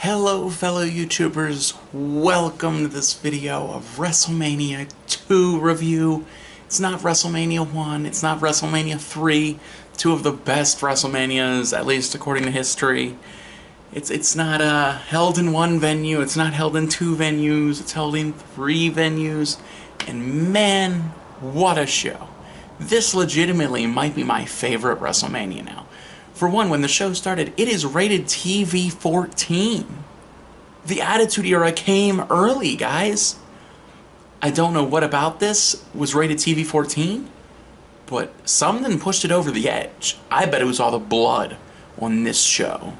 Hello fellow YouTubers, welcome to this video of WrestleMania 2 review. It's not WrestleMania 1, it's not WrestleMania 3, two of the best WrestleManias, at least according to history. It's not held in one venue, it's not held in two venues, it's held in three venues, and man, what a show. This legitimately might be my favorite WrestleMania now. For one, when the show started, it is rated TV 14. The Attitude Era came early, guys. I don't know what about this was rated TV 14, but something pushed it over the edge. I bet it was all the blood on this show.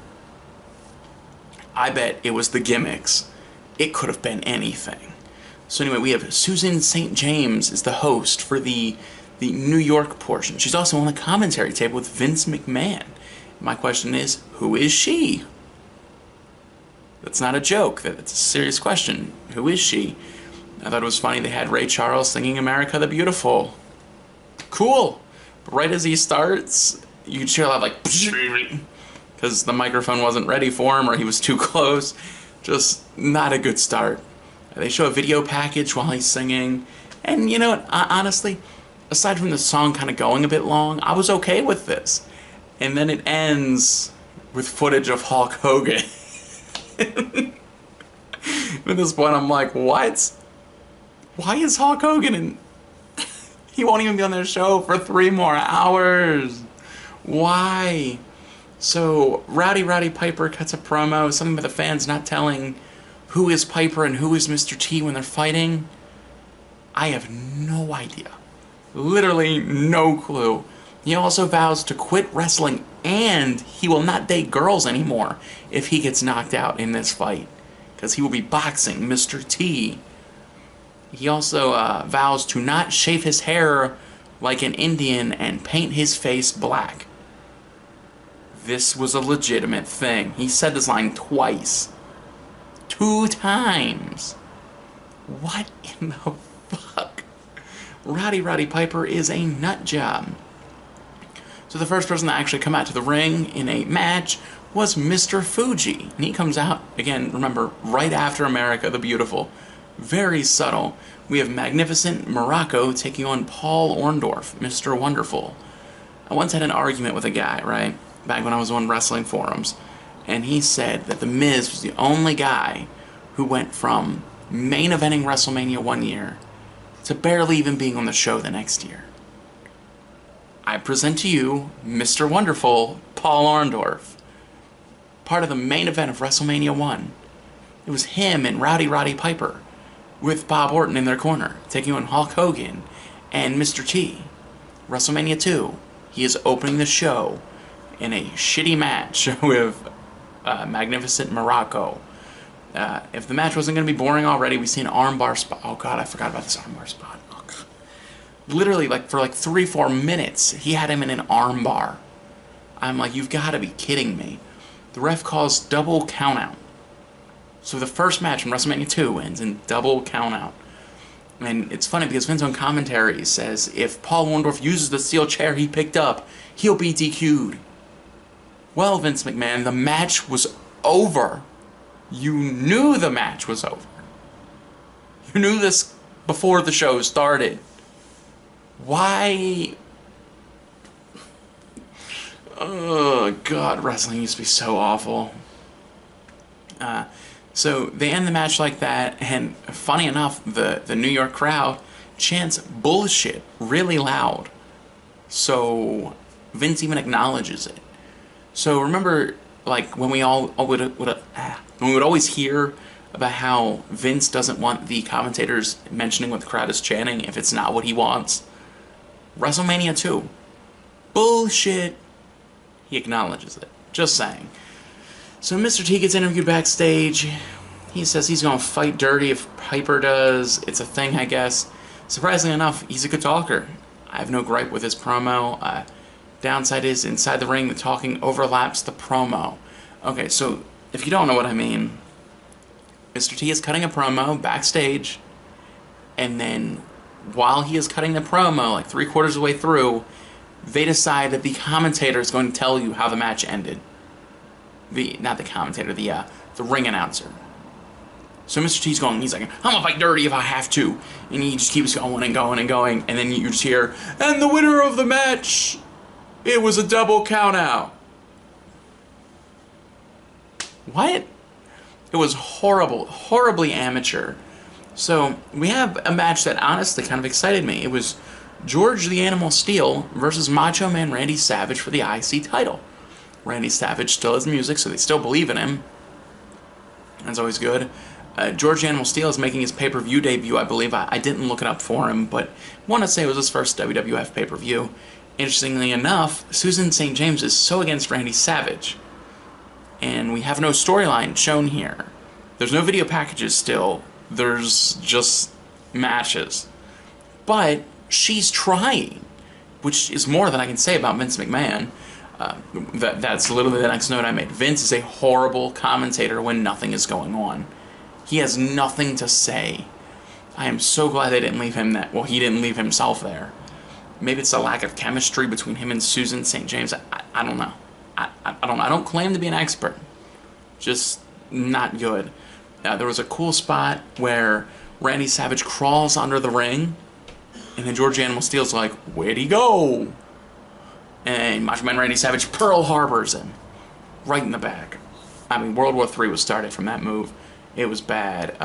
I bet it was the gimmicks. It could have been anything. So anyway, we have Susan St. James is the host for the New York portion. She's also on the commentary table with Vince McMahon. My question is, who is she? That's not a joke. That's a serious question. Who is she? I thought it was funny they had Ray Charles singing America the Beautiful. Cool. But right as he starts, you can hear a lot like, because the microphone wasn't ready for him or he was too close. Just not a good start. They show a video package while he's singing. And you know what? Honestly, aside from the song kind of going a bit long, I was okay with this. And then it ends with footage of Hulk Hogan. At this point, I'm like, what? Why is Hulk Hogan in... He won't even be on their show for 3 more hours. Why? So, Rowdy Piper cuts a promo, something about the fans not telling who is Piper and who is Mr. T when they're fighting. I have no idea. Literally no clue. He also vows to quit wrestling and he will not date girls anymore if he gets knocked out in this fight, because he will be boxing Mr. T. He also vows to not shave his hair like an Indian and paint his face black. This was a legitimate thing. He said this line twice. 2 times. What in the fuck? Rowdy Piper is a nut job. So the first person to actually come out to the ring in a match was Mr. Fuji. And he comes out, again, remember, right after America the Beautiful. Very subtle. We have Magnificent Morocco taking on Paul Orndorff, Mr. Wonderful. I once had an argument with a guy, right, back when I was on wrestling forums, and he said that The Miz was the only guy who went from main eventing WrestleMania one year to barely even being on the show the next year. I present to you Mr. Wonderful, Paul Orndorff. Part of the main event of WrestleMania 1. It was him and Rowdy Piper, with Bob Orton in their corner, taking on Hulk Hogan and Mr. T. WrestleMania 2, he is opening the show in a shitty match with Magnificent Morocco. If the match wasn't going to be boring already, we see an armbar spot. Oh god, I forgot about this armbar spot. Oh, god. Literally, for 3-4 minutes, he had him in an armbar. I'm like, you've got to be kidding me. The ref calls double countout. So the first match from WrestleMania 2 ends in double countout. And it's funny because Vince on commentary says if Paul Orndorff uses the steel chair he picked up, he'll be DQ'd. Well, Vince McMahon, the match was over. You knew the match was over. You knew this before the show started. Why? Oh, God, wrestling used to be so awful. So they end the match like that, and funny enough, the New York crowd chants bullshit really loud. So Vince even acknowledges it. So remember, like, when we would always hear about how Vince doesn't want the commentators mentioning what the crowd is chanting if it's not what he wants? WrestleMania 2. Bullshit. He acknowledges it. Just saying. So Mr. T gets interviewed backstage. He says he's going to fight dirty if Piper does. It's a thing, I guess. Surprisingly enough, he's a good talker. I have no gripe with his promo. Downside is, inside the ring, the talking overlaps the promo. Okay, so if you don't know what I mean, Mr. T is cutting a promo backstage, and then while he is cutting the promo, like 3/4 of the way through, they decide that the commentator is going to tell you how the match ended. Not the commentator, the the ring announcer. So Mr. T's going, he's like, I'm gonna fight dirty if I have to. And he just keeps going and going and going. And then you just hear, and the winner of the match, it was a double count out. What? It was horrible, horribly amateur. So we have a match that honestly kind of excited me. It was George the Animal Steel versus Macho Man Randy Savage for the IC title. Randy Savage still has music, so they still believe in him. That's always good. George the Animal Steel is making his pay-per-view debut, I believe. I didn't look it up for him, but I want to say it was his first WWF pay-per-view. Interestingly enough, Susan St. James is so against Randy Savage. And we have no storyline shown here. There's no video packages still. There's just matches. But she's trying, which is more than I can say about Vince McMahon. That's literally the next note I made. Vince is a horrible commentator when nothing is going on. He has nothing to say. I am so glad they didn't leave him that. Well, he didn't leave himself there. Maybe it's a lack of chemistry between him and Susan St. James. I don't know. I don't claim to be an expert. Just not good. There was a cool spot where Randy Savage crawls under the ring, and then George Animal Steel's like, where'd he go? And Macho Man Randy Savage Pearl Harbors him right in the back. I mean, World War III was started from that move. It was bad.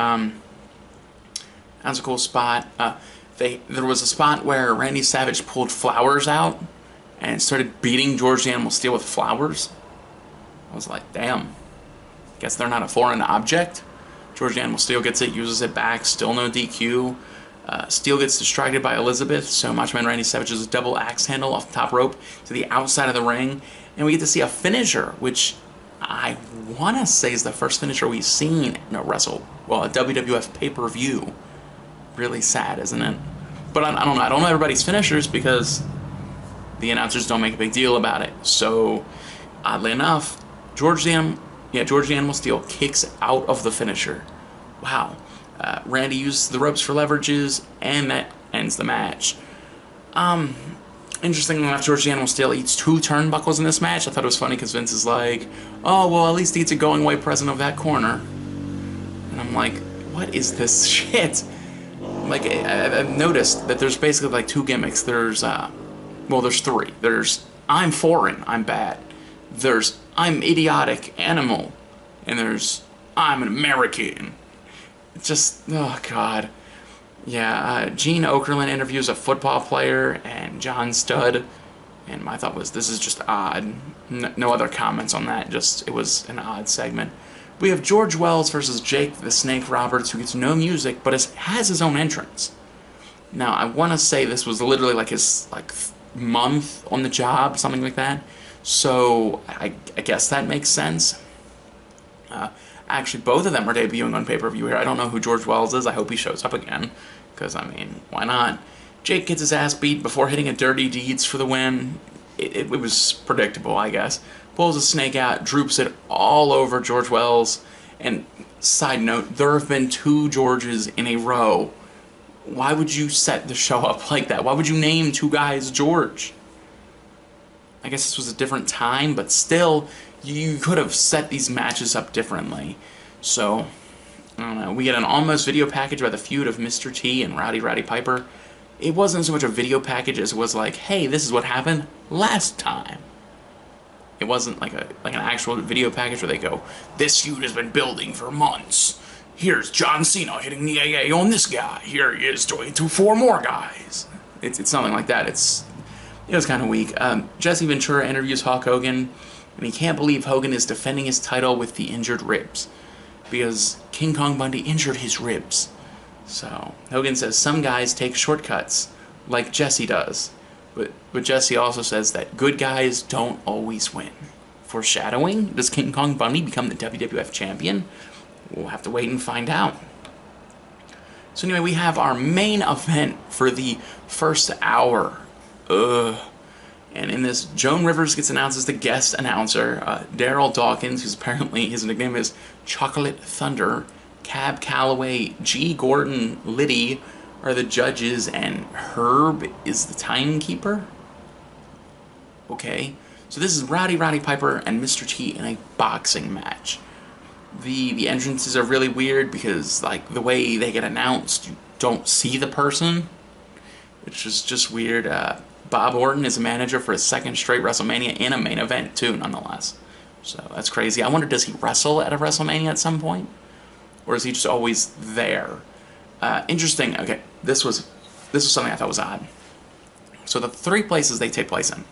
That's a cool spot. There was a spot where Randy Savage pulled flowers out and started beating George the Animal Steel with flowers. I was like, damn. Guess they're not a foreign object. George the Animal Steel gets it, uses it back, still no DQ. Steel gets distracted by Elizabeth, so Macho Man Randy Savage does a double axe handle off the top rope to the outside of the ring, and we get to see a finisher, which I want to say is the first finisher we've seen in a WWF pay-per-view. Really sad, isn't it? But I don't know. I don't know everybody's finishers because the announcers don't make a big deal about it. So, oddly enough, George the Animal Steel kicks out of the finisher. Wow. Randy uses the ropes for leverages, and that ends the match. Interestingly enough, George the Animal Steel eats 2 turnbuckles in this match. I thought it was funny because Vince is like, oh, well, at least he eats a going away present of that corner. And I'm like, what is this shit? Like, I've noticed that there's basically like 2 gimmicks. There's 3. There's, I'm foreign, I'm bad. There's, I'm idiotic animal. And there's, I'm an American. It's just, oh God. Yeah, Gene Okerlund interviews a football player and John Studd. And my thought was, this is just odd. No other comments on that, just, it was an odd segment. We have George Wells versus Jake the Snake Roberts, who gets no music, but has his own entrance. Now, I want to say this was literally like his month on the job, something like that. So, I guess that makes sense. Actually, both of them are debuting on pay-per-view here. I don't know who George Wells is. I hope he shows up again. Because, I mean, why not? Jake gets his ass beat before hitting a Dirty Deeds for the win. It was predictable, I guess. Pulls a snake out, droops it all over George Wells. And, side note, there have been 2 Georges in a row. Why would you set the show up like that? Why would you name 2 guys George? I guess this was a different time, but still, you could have set these matches up differently. So, I don't know. We get an almost video package by the feud of Mr. T and Roddy Piper. It wasn't so much a video package as it was like, hey, this is what happened last time. It wasn't like an actual video package where they go, this feud has been building for months. Here's John Cena hitting the AA on this guy. Here he is doing it to 4 more guys. It's nothing like that. It was kind of weak. Jesse Ventura interviews Hulk Hogan, and he can't believe Hogan is defending his title with the injured ribs, because King Kong Bundy injured his ribs. So, Hogan says some guys take shortcuts, like Jesse does. But Jesse also says that good guys don't always win. Foreshadowing? Does King Kong Bundy become the WWF champion? We'll have to wait and find out. So anyway, we have our main event for the first hour. And in this, Joan Rivers gets announced as the guest announcer. Daryl Dawkins, who's apparently, his nickname is Chocolate Thunder, Cab Calloway, G. Gordon Liddy are the judges, and Herb is the timekeeper? Okay. So this is Roddy Piper and Mr. T in a boxing match. The entrances are really weird because, like, the way they get announced, you don't see the person, which is just weird. Bob Orton is a manager for his second straight WrestleMania in a main event, too, nonetheless. So that's crazy. I wonder, does he wrestle at a WrestleMania at some point? Or is he just always there? Interesting. Okay, this was something I thought was odd. So the 3 places they take place in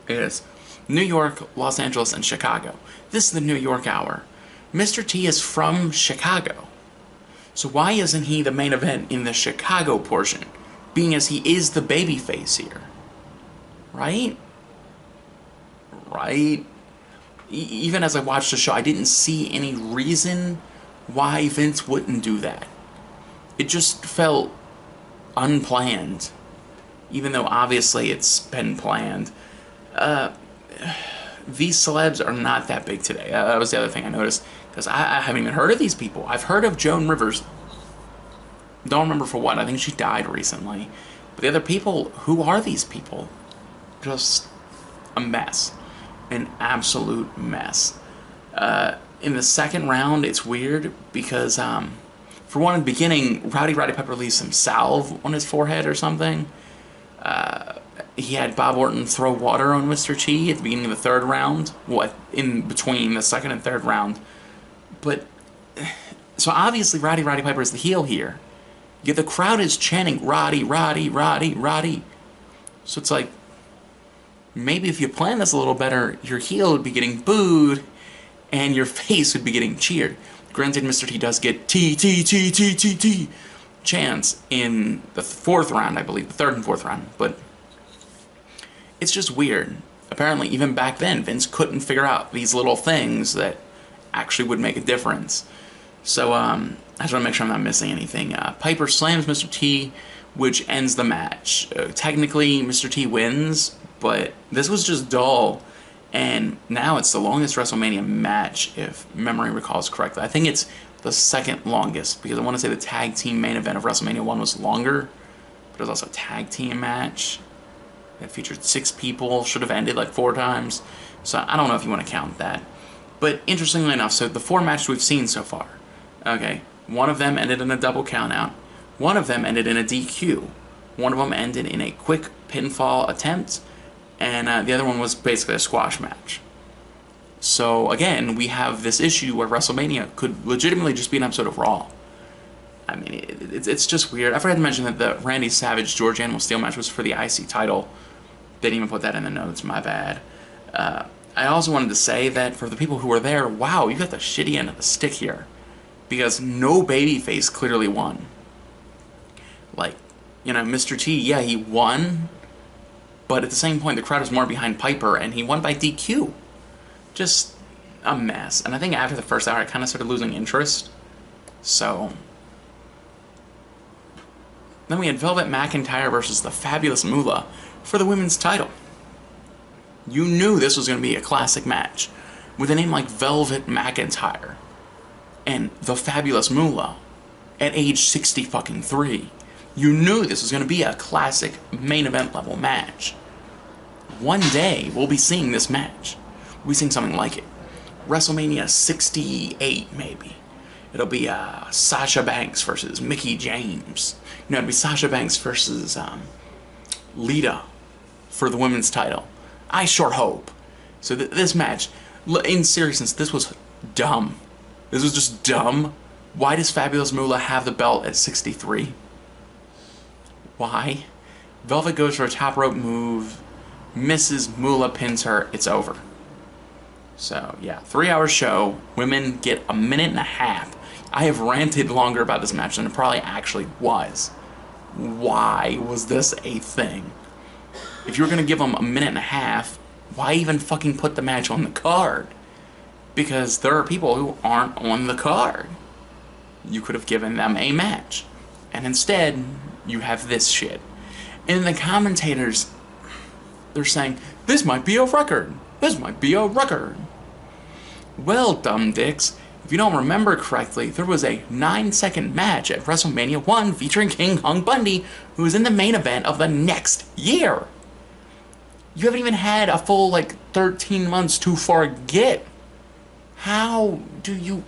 is New York, Los Angeles, and Chicago. This is the New York hour. Mr. T is from Chicago. So why isn't he the main event in the Chicago portion, being as he is the babyface here? Right? Right? Even as I watched the show, I didn't see any reason why Vince wouldn't do that. It just felt unplanned, even though obviously it's been planned. These celebs are not that big today. That was the other thing I noticed, because I haven't even heard of these people. I've heard of Joan Rivers. Don't remember for what. I think she died recently. But the other people, who are these people? Just a mess. An absolute mess. In the second round, it's weird because, for one, in the beginning, Rowdy Piper leaves some salve on his forehead or something. He had Bob Orton throw water on Mr. T at the beginning of the third round. In between the second and third round. But, so obviously Rowdy Piper is the heel here. Yet the crowd is chanting, Roddy. So it's like, maybe if you plan this a little better, your heel would be getting booed, and your face would be getting cheered. Granted, Mr. T does get T chants in the 4th round, I believe, the 3rd and 4th round, but it's just weird. Apparently, even back then, Vince couldn't figure out these little things that actually would make a difference. So, I just want to make sure I'm not missing anything. Piper slams Mr. T, which ends the match. Technically, Mr. T wins, but this was just dull. And now it's the longest WrestleMania match, if memory recalls correctly. I think it's the second longest, because I want to say the tag team main event of WrestleMania 1 was longer, but it was also a tag team match. It featured 6 people, should have ended like 4 times. So I don't know if you want to count that. But interestingly enough, so the 4 matches we've seen so far, okay, one of them ended in a double countout, one of them ended in a DQ, one of them ended in a quick pinfall attempt, and the other one was basically a squash match. So again, we have this issue where WrestleMania could legitimately just be an episode of Raw. I mean, it's just weird. I forgot to mention that the Randy Savage George Animal Steel match was for the IC title. Didn't even put that in the notes, my bad. I also wanted to say that for the people who were there, wow, you got the shitty end of the stick here. Because no babyface clearly won. Like, you know, Mr. T, yeah, he won, but at the same point, the crowd was more behind Piper, and he won by DQ. Just a mess. And I think after the first hour, I kind of started losing interest. So then we had Velvet McIntyre versus the Fabulous Moolah for the women's title. You knew this was going to be a classic match. With a name like Velvet McIntyre and the Fabulous Moolah at age 60-fucking-3. You knew this was going to be a classic main event level match. One day, we'll be seeing this match. We'll be seeing something like it. WrestleMania 68, maybe. It'll be Sasha Banks versus Mickie James. You know, it'll be Sasha Banks versus Lita for the women's title. I sure hope. So this match, in seriousness, this was dumb. This was just dumb. Why does Fabulous Moolah have the belt at 63? Why? Velvet goes for a top rope move. Mrs. Moolah pins her. It's over. So, yeah, 3-hour show. Women get a minute and a half. I have ranted longer about this match than it probably actually was. Why was this a thing? If you were going to give them a minute and a half, why even fucking put the match on the card? Because there are people who aren't on the card. You could have given them a match. And instead, you have this shit. And the commentators, they're saying, this might be a record. This might be a record. Well, dumb dicks, if you don't remember correctly, there was a 9-second match at WrestleMania 1 featuring King Kong Bundy, who was in the main event of the next year. You haven't even had a full, 13 months to forget. How do you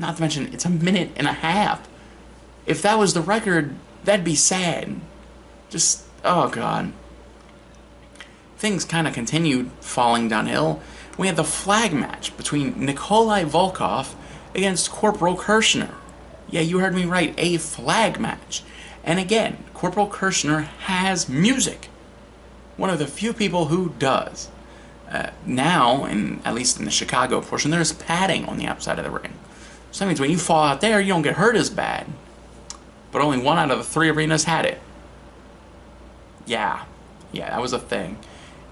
Not to mention, it's a minute and a half. If that was the record, that'd be sad. Just, oh god. Things kind of continued falling downhill. We had the flag match between Nikolai Volkov against Corporal Kirshner. Yeah, you heard me right, a flag match. And again, Corporal Kirshner has music. One of the few people who does. Now, at least in the Chicago portion, there's padding on the outside of the ring. So that means when you fall out there, you don't get hurt as bad. But only 1 out of the 3 arenas had it. Yeah, that was a thing.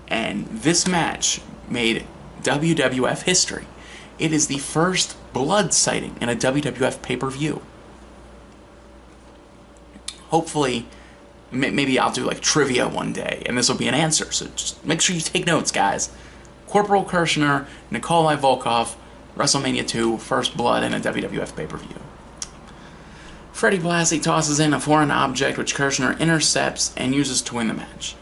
And this match made WWF history. It is the first blood sighting in a WWF pay-per-view. Hopefully, maybe I'll do like trivia one day, and this will be an answer. So just make sure you take notes, guys. Corporal Kirshner, Nikolai Volkov, WrestleMania 2, First Blood in a WWF pay-per-view. Freddie Blassie tosses in a foreign object, which Kirshner intercepts and uses to win the match.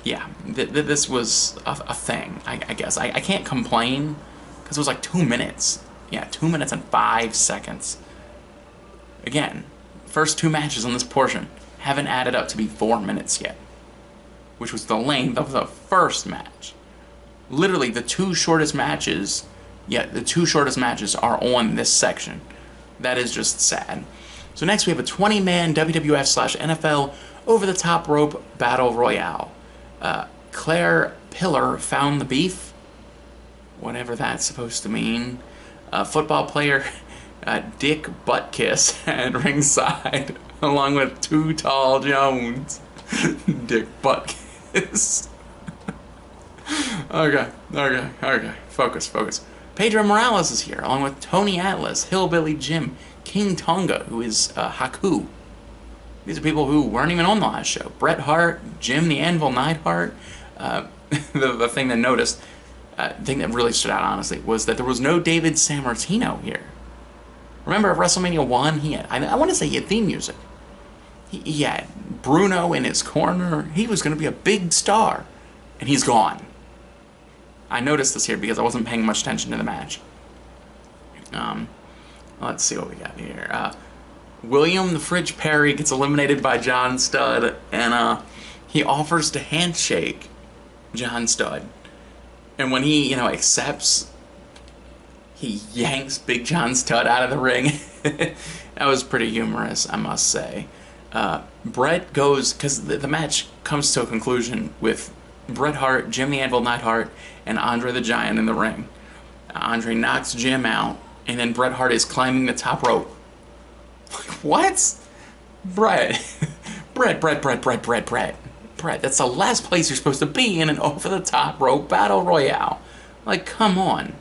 Yeah, this was a thing, I guess. I can't complain, because it was like 2 minutes. Yeah, 2 minutes and 5 seconds. Again, first 2 matches on this portion haven't added up to be 4 minutes yet, which was the length of the first match. Literally, the 2 shortest matches, the 2 shortest matches are on this section. That is just sad. So next we have a 20-man WWF/NFL over-the-top rope battle royale. Claire Pillar found the beef, whatever that's supposed to mean. Football player Dick Buttkiss at ringside, along with Too Tall Jones. Dick Buttkiss. Okay. Focus. Pedro Morales is here, along with Tony Atlas, Hillbilly Jim, King Tonga, who is Haku. These are people who weren't even on the last show. Bret Hart, Jim the Anvil Neidhart. The thing that really stood out, honestly, was that there was no David Sammartino here. Remember at WrestleMania 1, he had, I want to say he had theme music. He had Bruno in his corner. He was going to be a big star. And he's gone. I noticed this here because I wasn't paying much attention to the match. Let's see what we got here. William the Fridge Perry gets eliminated by John Studd, and he offers to handshake John Studd. And when he, accepts, he yanks Big John Studd out of the ring. That was pretty humorous, I must say. Bret goes, because the match comes to a conclusion with Bret Hart, Jim the Anvil Neidhart, and Andre the Giant in the ring. Andre knocks Jim out, and then Bret Hart is climbing the top rope. Like, what? Bret, that's the last place you're supposed to be in an over-the-top rope battle royale. Like, come on.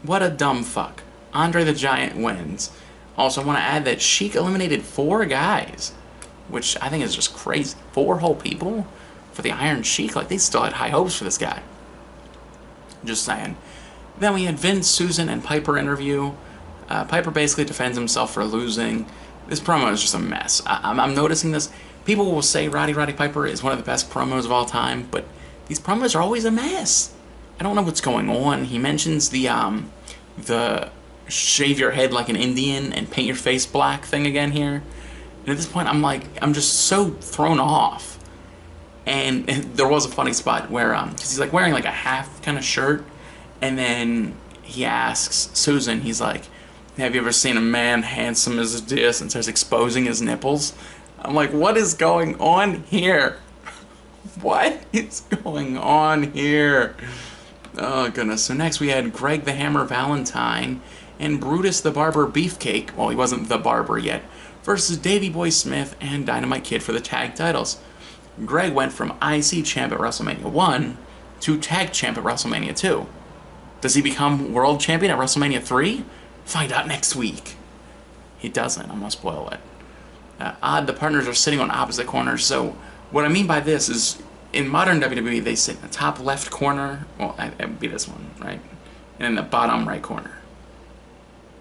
What a dumb fuck. Andre the Giant wins. Also, I want to add that Sheik eliminated 4 guys, which I think is just crazy. 4 whole people for the Iron Sheik? Like, they still had high hopes for this guy. Just saying. Then we had Vince, Susan, and Piper interview. Piper basically defends himself for losing. This promo is just a mess. I'm noticing this. People will say Roddy Piper is one of the best promos of all time, but these promos are always a mess. I don't know what's going on. He mentions the shave your head like an Indian and paint your face black thing again here. And at this point, I'm just so thrown off. And there was a funny spot where, because he's like wearing like a half kind of shirt, and then he asks Susan, he's like, have you ever seen a man handsome as this, and starts exposing his nipples? I'm like, what is going on here? What is going on here? Oh, goodness. So next we had Greg the Hammer Valentine and Brutus the Barber Beefcake, well, he wasn't the barber yet, versus Davey Boy Smith and Dynamite Kid for the tag titles. Greg went from IC champ at WrestleMania 1 to tag champ at WrestleMania 2. Does he become world champion at WrestleMania 3? Find out next week. He doesn't. I'm going to spoil it. The partners are sitting on opposite corners, so what I mean by this is, in modern WWE, they sit in the top left corner, well, it would be this one, right? And in the bottom right corner.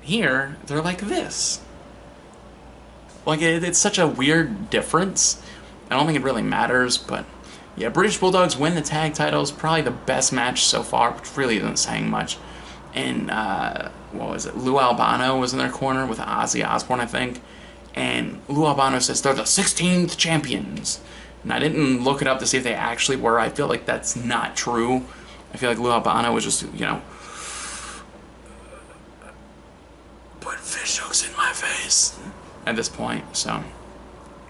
Here, they're like this. Like, it's such a weird difference. I don't think it really matters, but yeah, British Bulldogs win the tag titles. Probably the best match so far, which really isn't saying much. And what was it? Lou Albano was in their corner with Ozzy Osbourne, I think. And Lou Albano says they're the 16th champions. And I didn't look it up to see if they actually were. I feel like that's not true. I feel like Lou Albano was just, you know, put fish hooks in my face at this point. So,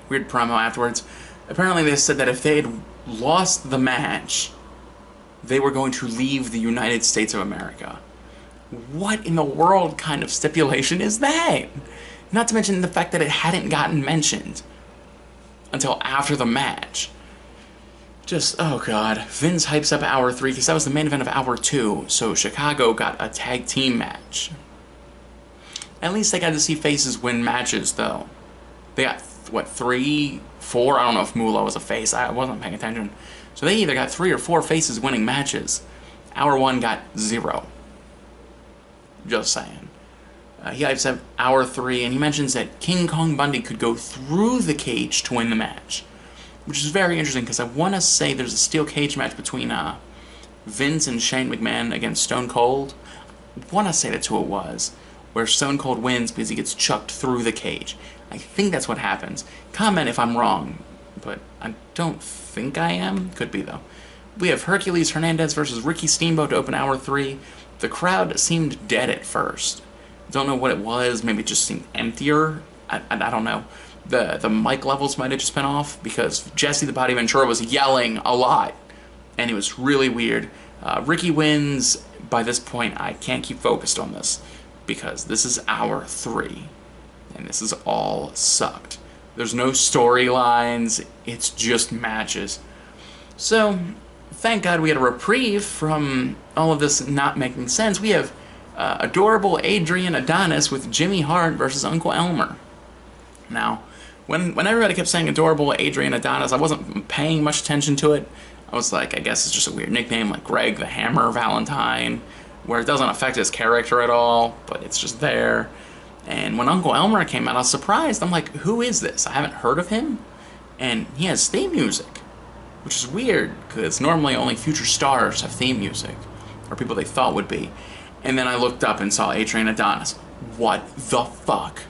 weird promo afterwards. Apparently they said that if they had lost the match, they were going to leave the United States of America. What in the world kind of stipulation is that? Not to mention the fact that it hadn't gotten mentioned until after the match. Just, oh god. Vince hypes up Hour 3 because that was the main event of Hour 2, so Chicago got a tag team match. At least they got to see faces win matches, though. They got, what, 3, 4? I don't know if Moolah was a face. I wasn't paying attention. So they either got 3 or 4 faces winning matches. Hour 1 got 0. Just saying. He hypes up Hour 3, and he mentions that King Kong Bundy could go through the cage to win the match. Which is very interesting, because I want to say there's a steel cage match between Vince and Shane McMahon against Stone Cold. I want to say that's who it was. Where Stone Cold wins because he gets chucked through the cage. I think that's what happens. Comment if I'm wrong, but I don't think I am. Could be, though. We have Hercules Hernandez versus Ricky Steamboat to open Hour 3. The crowd seemed dead at first. Don't know what it was. Maybe it just seemed emptier. I don't know. The mic levels might have just been off because Jesse the Body Ventura was yelling a lot. And it was really weird. Ricky wins. By this point, I can't keep focused on this because this is Hour 3. And this is all sucked. There's no storylines. It's just matches. So, thank God we had a reprieve from all of this not making sense. We have adorable Adrian Adonis with Jimmy Hart versus Uncle Elmer. Now, when everybody kept saying adorable Adrian Adonis, I wasn't paying much attention to it. I was like, I guess it's just a weird nickname like Greg the Hammer Valentine, where it doesn't affect his character at all, but it's just there. And when Uncle Elmer came out, I was surprised. I'm like, who is this? I haven't heard of him. And he has theme music, which is weird, because normally only future stars have theme music, or people they thought would be. And then I looked up and saw Adrian Adonis. What the fuck?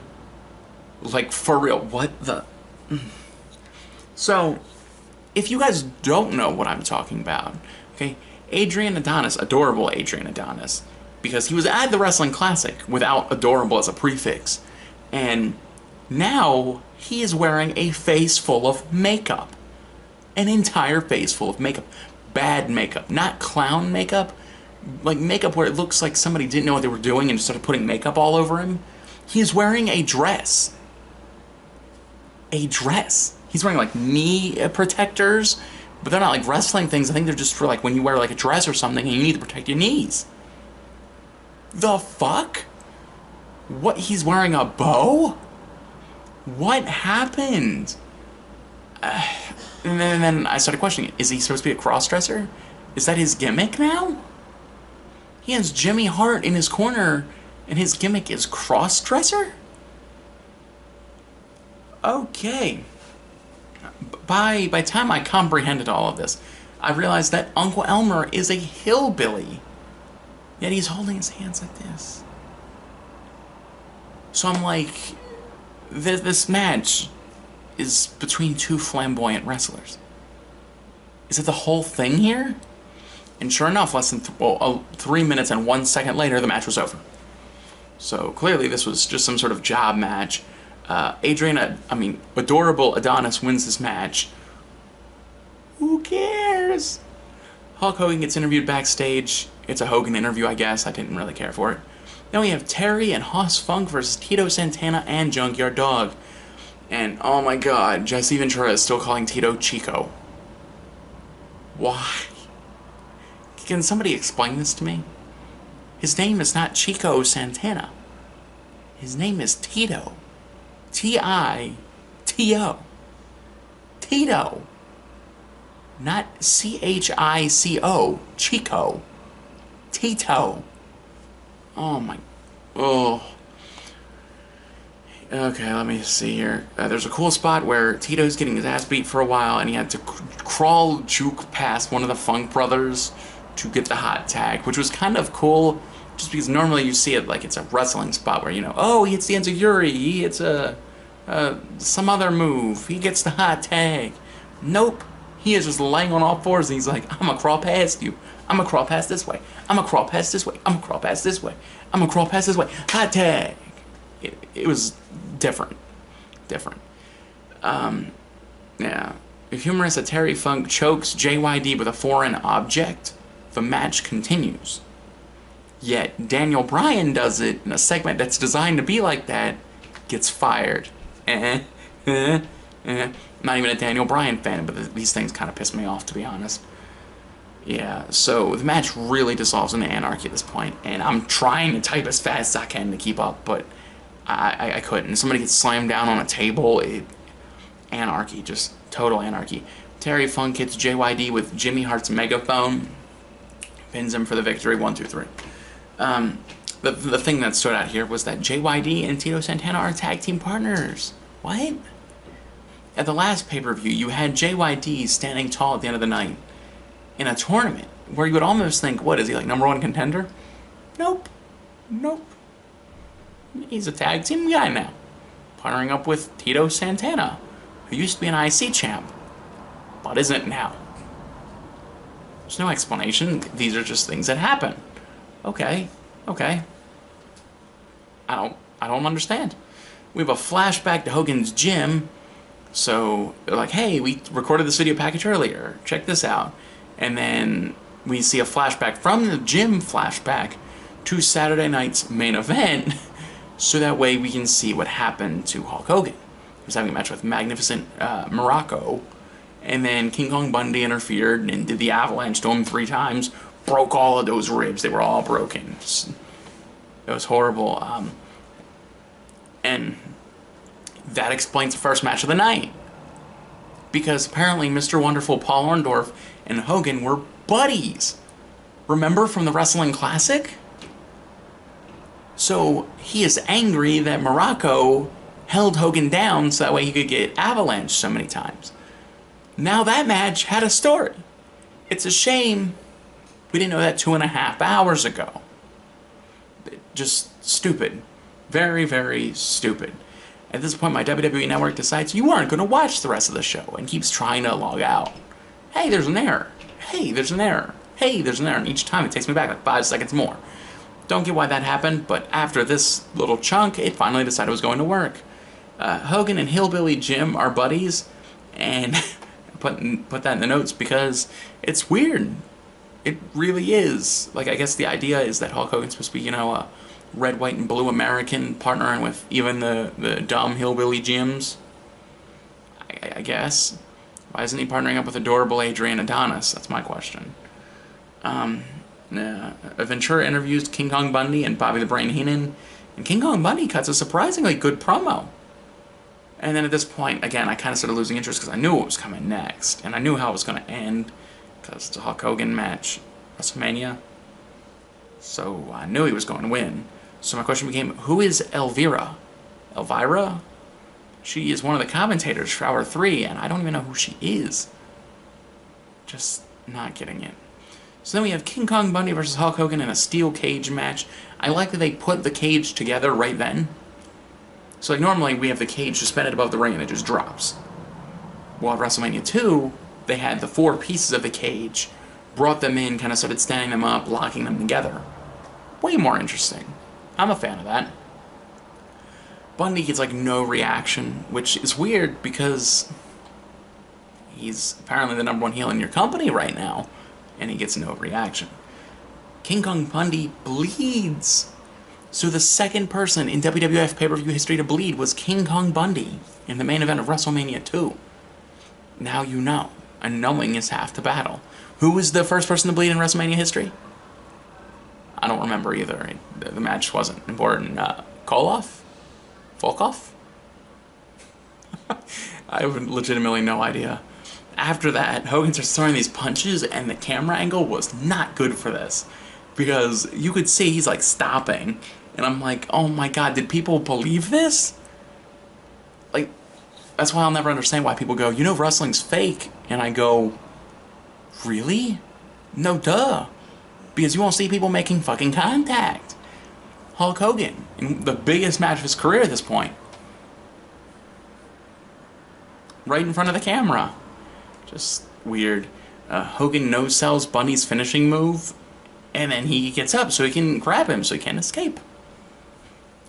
Like, for real, what the... So, if you guys don't know what I'm talking about, okay, Adrian Adonis, adorable Adrian Adonis, because he was at the Wrestling Classic without adorable as a prefix, and now he is wearing a face full of makeup. An entire face full of makeup. Bad makeup, not clown makeup, like makeup where it looks like somebody didn't know what they were doing and just started putting makeup all over him. He's wearing a dress. A dress. He's wearing like knee protectors, but they're not like wrestling things. I think they're just for like when you wear like a dress or something and you need to protect your knees. The fuck? What, he's wearing a bow? What happened? And then I started questioning, is he supposed to be a cross-dresser? Is that his gimmick now? He has Jimmy Hart in his corner, and his gimmick is cross-dresser? Okay. By the time I comprehended all of this, I realized that Uncle Elmer is a hillbilly. Yet he's holding his hands like this. So I'm like, this match is between two flamboyant wrestlers. Is it the whole thing here? And sure enough, less than 3 minutes and 1 second later, the match was over. So clearly this was just some sort of job match. Adorable Adonis wins this match. Who cares? Hulk Hogan gets interviewed backstage. It's a Hogan interview, I guess. I didn't really care for it. Then we have Terry and Hoss Funk versus Tito Santana and Junkyard Dog. And, oh my god, Jesse Ventura is still calling Tito Chico. Why? Can somebody explain this to me? His name is not Chico Santana. His name is Tito. T-I-T-O. Tito. Not C-H-I-C-O. Chico. Tito. Oh my... Oh. Okay, let me see here. There's a cool spot where Tito's getting his ass beat for a while, and he had to juke past one of the Funk brothers to get the hot tag, which was kind of cool Just because normally you see it like it's a wrestling spot where, you know, oh, he hits the enziguri, he hits some other move, he gets the hot tag. Nope. He is just laying on all fours and he's like, I'm gonna crawl past you. I'm gonna crawl past this way. I'm gonna crawl past this way. I'm gonna crawl past this way. I'm gonna crawl past this way. Hot tag. It was different. Different. Yeah. If humorous Terry Funk chokes JYD with a foreign object, the match continues. Yet Daniel Bryan does it in a segment that's designed to be like that, gets fired. Not even a Daniel Bryan fan, but these things kind of piss me off, to be honest. Yeah, so the match really dissolves into anarchy at this point, and I'm trying to type as fast as I can to keep up, but I couldn't. Somebody gets slammed down on a table. Anarchy, just total anarchy. Terry Funk hits JYD with Jimmy Hart's megaphone, pins him for the victory. 1, 2, 3. The thing that stood out here was that JYD and Tito Santana are tag team partners. What? At the last pay-per-view, you had JYD standing tall at the end of the night in a tournament where you would almost think, what, is he like #1 contender? Nope. Nope. He's a tag team guy now, partnering up with Tito Santana, who used to be an IC champ, but isn't now. There's no explanation. These are just things that happen. Okay. I don't understand. We have a flashback to Hogan's gym. So they're like, hey, we recorded this video package earlier. Check this out. And then we see a flashback from the gym flashback to Saturday night's main event. So that way we can see what happened to Hulk Hogan. He was having a match with Magnificent Morocco. And then King Kong Bundy interfered and did the avalanche to him 3 times. Broke all of those ribs. They were all broken. It was horrible. And that explains the first match of the night. Because apparently Mr. Wonderful Paul Orndorff and Hogan were buddies. Remember from the Wrestling Classic? So he is angry that Morocco held Hogan down so that way he could get avalanched so many times. Now that match had a story. It's a shame we didn't know that 2.5 hours ago. Just stupid. Very, very stupid. At this point, my WWE Network decides you aren't going to watch the rest of the show and keeps trying to log out. Hey, there's an error. Hey, there's an error. Hey, there's an error. And each time it takes me back like 5 seconds more. Don't get why that happened, but after this little chunk, it finally decided it was going to work. Hogan and Hillbilly Jim are buddies, and put that in the notes because it's weird. It really is. Like, I guess the idea is that Hulk Hogan's supposed to be, you know, a red, white, and blue American partnering with even the dumb Hillbilly Jims. I guess. Why isn't he partnering up with adorable Adrian Adonis? That's my question. Ventura interviews King Kong Bundy and Bobby the Brain Heenan, and King Kong Bundy cuts a surprisingly good promo. And then at this point, again, I kind of started losing interest because I knew what was coming next, and I knew how it was going to end because it's a Hulk Hogan match, WrestleMania. So I knew he was going to win. So my question became, who is Elvira? Elvira? She is one of the commentators for Hour 3, and I don't even know who she is. Just not getting it. So then we have King Kong Bundy versus Hulk Hogan in a steel cage match. I like that they put the cage together right then. So like normally we have the cage suspended above the ring and it just drops. Well, at WrestleMania 2, they had the 4 pieces of the cage, brought them in, kind of started standing them up, locking them together. Way more interesting. I'm a fan of that. Bundy gets like no reaction, which is weird because he's apparently the #1 heel in your company right now, and he gets no reaction. King Kong Bundy bleeds. So the second person in WWF pay-per-view history to bleed was King Kong Bundy in the main event of WrestleMania 2. Now you know, and knowing is half the battle. Who was the first person to bleed in WrestleMania history? I don't remember either. The match wasn't important. Koloff? Volkov? I have legitimately no idea. After that, Hogan starts throwing these punches, and the camera angle was not good for this. Because you could see he's like stopping, and I'm like, oh my god, did people believe this? Like, that's why I'll never understand why people go, you know wrestling's fake. And I go, really? No, duh. Because you won't see people making fucking contact. Hulk Hogan in the biggest match of his career at this point. Right in front of the camera. Just weird. Hogan no-sells Bundy's finishing move, and then he gets up so he can grab him so he can't escape.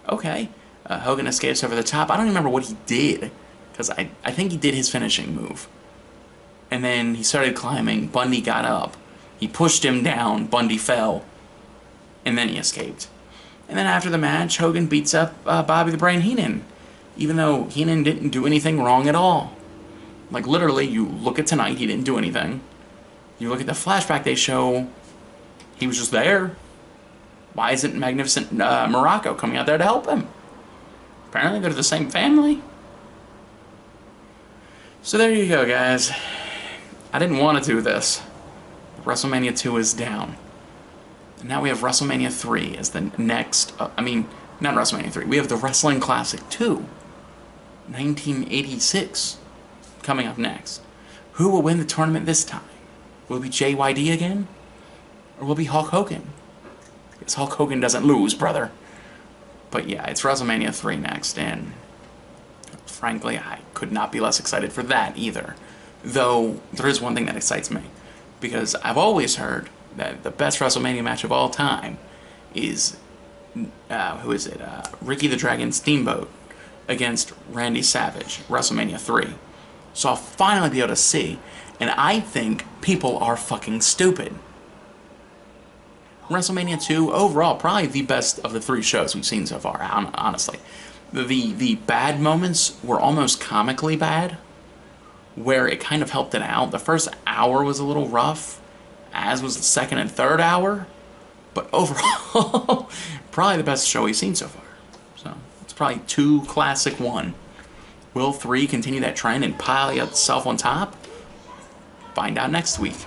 Okay. Hogan escapes over the top. I don't even remember what he did, because I think he did his finishing move. And then he started climbing. Bundy got up. He pushed him down. Bundy fell. And then he escaped. And then after the match, Hogan beats up Bobby the Brain Heenan, even though Heenan didn't do anything wrong at all. Like, literally, you look at tonight, he didn't do anything. You look at the flashback they show, he was just there. Why isn't Magnificent Morocco coming out there to help him? Apparently they're the same family. So there you go, guys. I didn't want to do this. WrestleMania 2 is down. And now we have WrestleMania 3 as the next... not WrestleMania 3. We have the Wrestling Classic 2. 1986. Coming up next. Who will win the tournament this time? Will it be JYD again? Or will it be Hulk Hogan? Because Hulk Hogan doesn't lose, brother. But yeah, it's WrestleMania 3 next, and frankly, I could not be less excited for that either. Though, there is one thing that excites me. Because I've always heard that the best WrestleMania match of all time is, Ricky the Dragon Steamboat against Randy Savage, WrestleMania 3. So I'll finally be able to see, and I think people are fucking stupid. WrestleMania 2, overall, probably the best of the 3 shows we've seen so far, honestly. The bad moments were almost comically bad, where it kind of helped it out. The first hour was a little rough, as was the second and third hour, but overall, probably the best show we've seen so far. So, it's probably 2, classic 1. Will 3 continue that trend and pile itself on top? Find out next week.